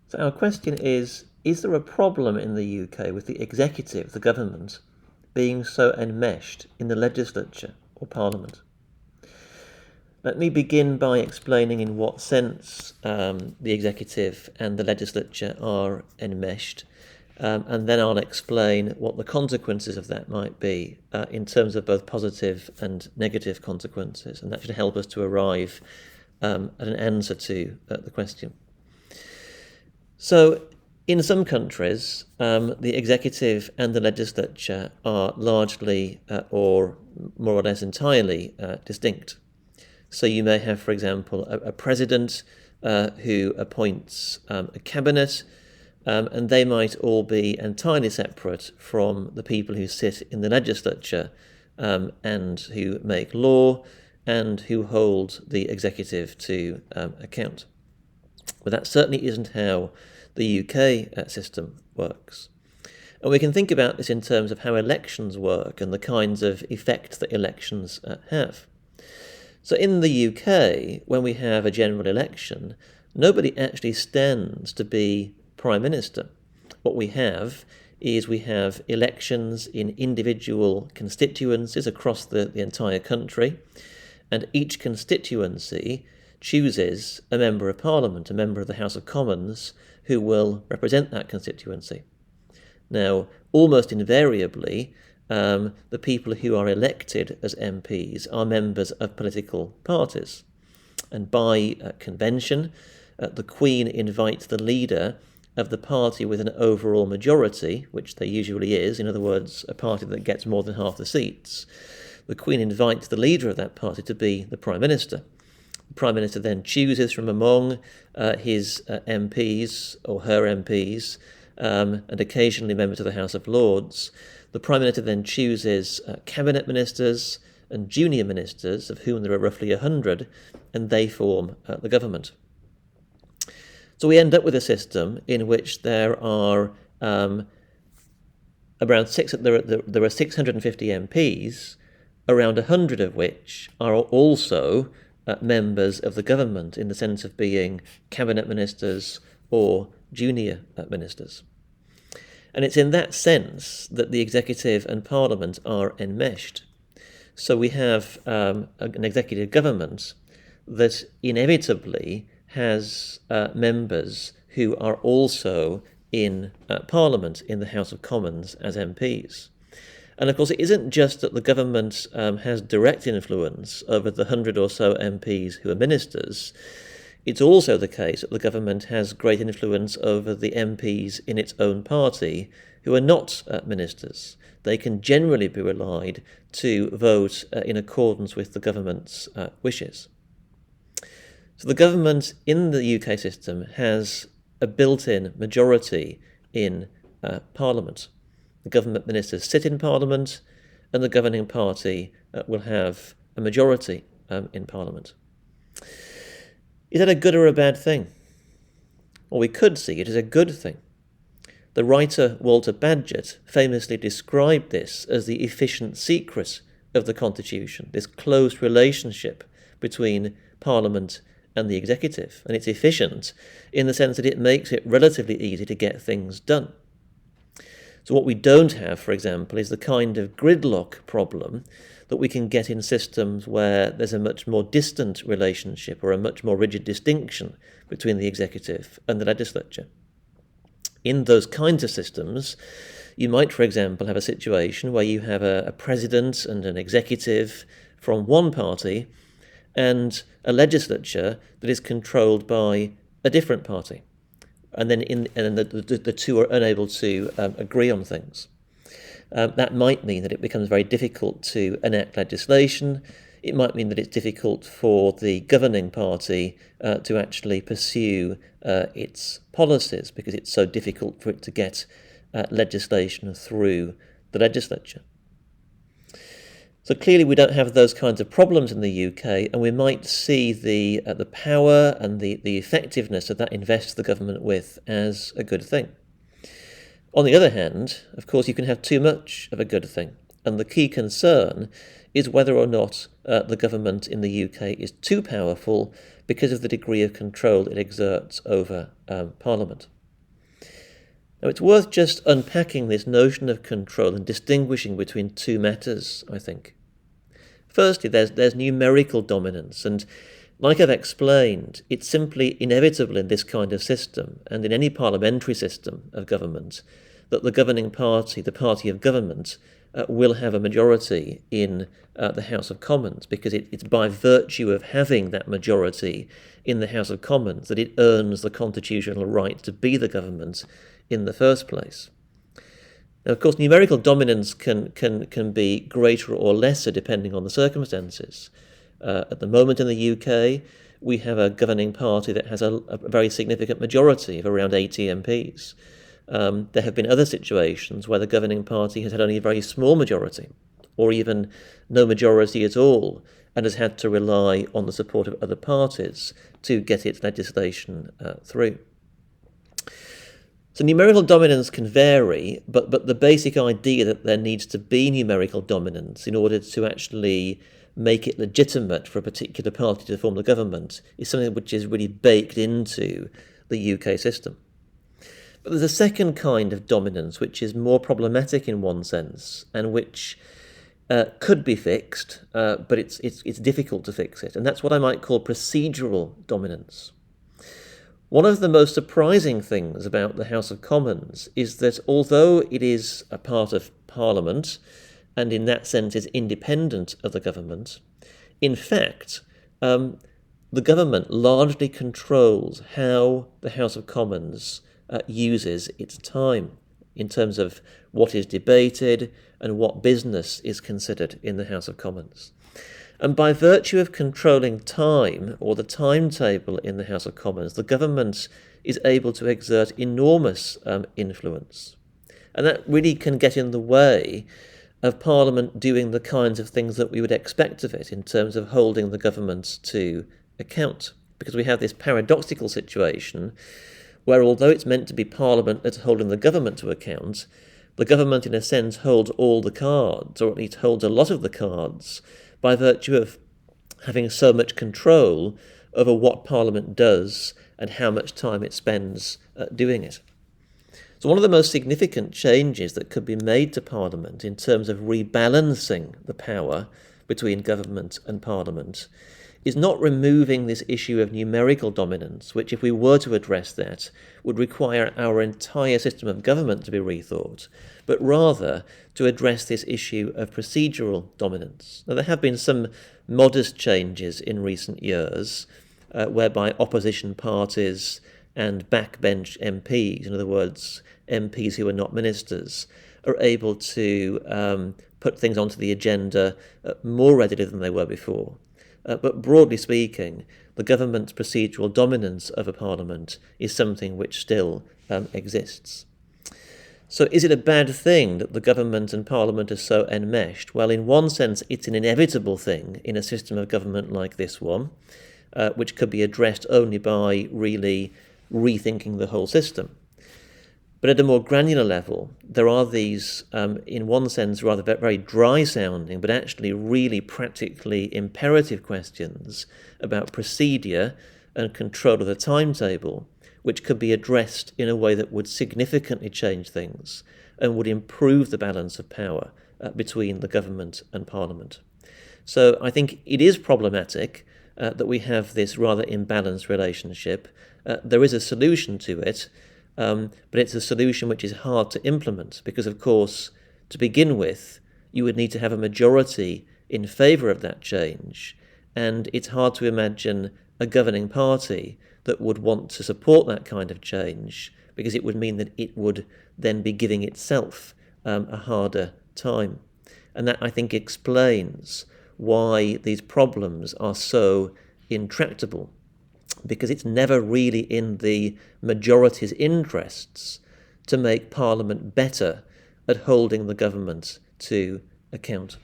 So our question is there a problem in the UK with the executive, the government, being so enmeshed in the legislature or parliament? Let me begin by explaining in what sense the executive and the legislature are enmeshed, and then I'll explain what the consequences of that might be in terms of both positive and negative consequences, and that should help us to arrive at an answer to the question. So, in some countries, the executive and the legislature are largely or more or less entirely distinct. So you may have, for example, a president who appoints a cabinet, and they might all be entirely separate from the people who sit in the legislature and who make law and who hold the executive to account. But that certainly isn't how the UK system works. And we can think about this in terms of how elections work and the kinds of effect that elections have. So in the UK, when we have a general election, nobody actually stands to be Prime Minister. What we have is we have elections in individual constituencies across the entire country, and each constituency chooses a member of Parliament, a member of the House of Commons, who will represent that constituency. Now, almost invariably, the people who are elected as MPs are members of political parties. And by convention, the Queen invites the leader of the party with an overall majority, which there usually is, in other words, a party that gets more than half the seats. The Queen invites the leader of that party to be the Prime Minister. The Prime Minister then chooses from among his MPs or her MPs, and occasionally members of the House of Lords. The Prime Minister then chooses cabinet ministers and junior ministers, of whom there are roughly 100, and they form the government. So we end up with a system in which there are there are 650 MPs, around 100 of which are also members of the government in the sense of being cabinet ministers or junior ministers. And it's in that sense that the executive and parliament are enmeshed. So we have an executive government that inevitably has members who are also in Parliament, in the House of Commons as MPs. And of course, it isn't just that the government has direct influence over the 100 or so MPs who are ministers. It's also the case that the government has great influence over the MPs in its own party who are not ministers. They can generally be relied to vote in accordance with the government's wishes. So the government in the UK system has a built-in majority in Parliament. The government ministers sit in Parliament, and the governing party will have a majority in Parliament. Is that a good or a bad thing? Well, we could see it as a good thing. The writer Walter Bagehot famously described this as the efficient secret of the Constitution, this close relationship between Parliament and the executive. And it's efficient in the sense that it makes it relatively easy to get things done. So what we don't have, for example, is the kind of gridlock problem that we can get in systems where there's a much more distant relationship or a much more rigid distinction between the executive and the legislature. In those kinds of systems, you might, for example, have a situation where you have a president and an executive from one party and a legislature that is controlled by a different party. And then the two are unable to agree on things. That might mean that it becomes very difficult to enact legislation. It might mean that it's difficult for the governing party to actually pursue its policies because it's so difficult for it to get legislation through the legislature. So clearly we don't have those kinds of problems in the UK, and we might see the power and the effectiveness that invests the government with as a good thing. On the other hand, of course, you can have too much of a good thing, and the key concern is whether or not the government in the UK is too powerful because of the degree of control it exerts over Parliament. Now, it's worth just unpacking this notion of control and distinguishing between two matters, I think. Firstly, there's numerical dominance, and like I've explained, it's simply inevitable in this kind of system, and in any parliamentary system of government, that the governing party, the party of government, will have a majority in the House of Commons, because it's by virtue of having that majority in the House of Commons that it earns the constitutional right to be the government in the first place. Now, of course, numerical dominance can be greater or lesser depending on the circumstances. At the moment in the UK, we have a governing party that has a very significant majority of around 80 MPs. There have been other situations where the governing party has had only a very small majority, or even no majority at all, and has had to rely on the support of other parties to get its legislation through. So numerical dominance can vary, but the basic idea that there needs to be numerical dominance in order to actually make it legitimate for a particular party to form the government is something which is really baked into the UK system. But there's a second kind of dominance which is more problematic in one sense, and which could be fixed, but it's difficult to fix it, and that's what I might call procedural dominance. One of the most surprising things about the House of Commons is that although it is a part of Parliament, and in that sense is independent of the government, in fact, the government largely controls how the House of Commons uses its time in terms of what is debated and what business is considered in the House of Commons. And by virtue of controlling time, or the timetable in the House of Commons, the government is able to exert enormous influence. And that really can get in the way of Parliament doing the kinds of things that we would expect of it in terms of holding the government to account. Because we have this paradoxical situation where, although it's meant to be Parliament that's holding the government to account, the government in a sense holds all the cards, or at least holds a lot of the cards, by virtue of having so much control over what Parliament does and how much time it spends doing it. So one of the most significant changes that could be made to Parliament in terms of rebalancing the power between government and Parliament is not removing this issue of numerical dominance, which, if we were to address that, would require our entire system of government to be rethought, but rather to address this issue of procedural dominance. Now, there have been some modest changes in recent years, whereby opposition parties and backbench MPs, in other words, MPs who are not ministers, are able to put things onto the agenda more readily than they were before. But broadly speaking, the government's procedural dominance over Parliament is something which still exists. So is it a bad thing that the government and Parliament are so enmeshed? Well, in one sense, it's an inevitable thing in a system of government like this one, which could be addressed only by really rethinking the whole system. But at a more granular level, there are these, in one sense, rather very dry-sounding, but actually really practically imperative questions about procedure and control of the timetable, which could be addressed in a way that would significantly change things and would improve the balance of power between the government and Parliament. So I think it is problematic that we have this rather imbalanced relationship. There is a solution to it, but it's a solution which is hard to implement because, of course, to begin with, you would need to have a majority in favour of that change, and it's hard to imagine a governing party that would want to support that kind of change, because it would mean that it would then be giving itself a harder time. And that, I think, explains why these problems are so intractable, because it's never really in the majority's interests to make Parliament better at holding the government to account.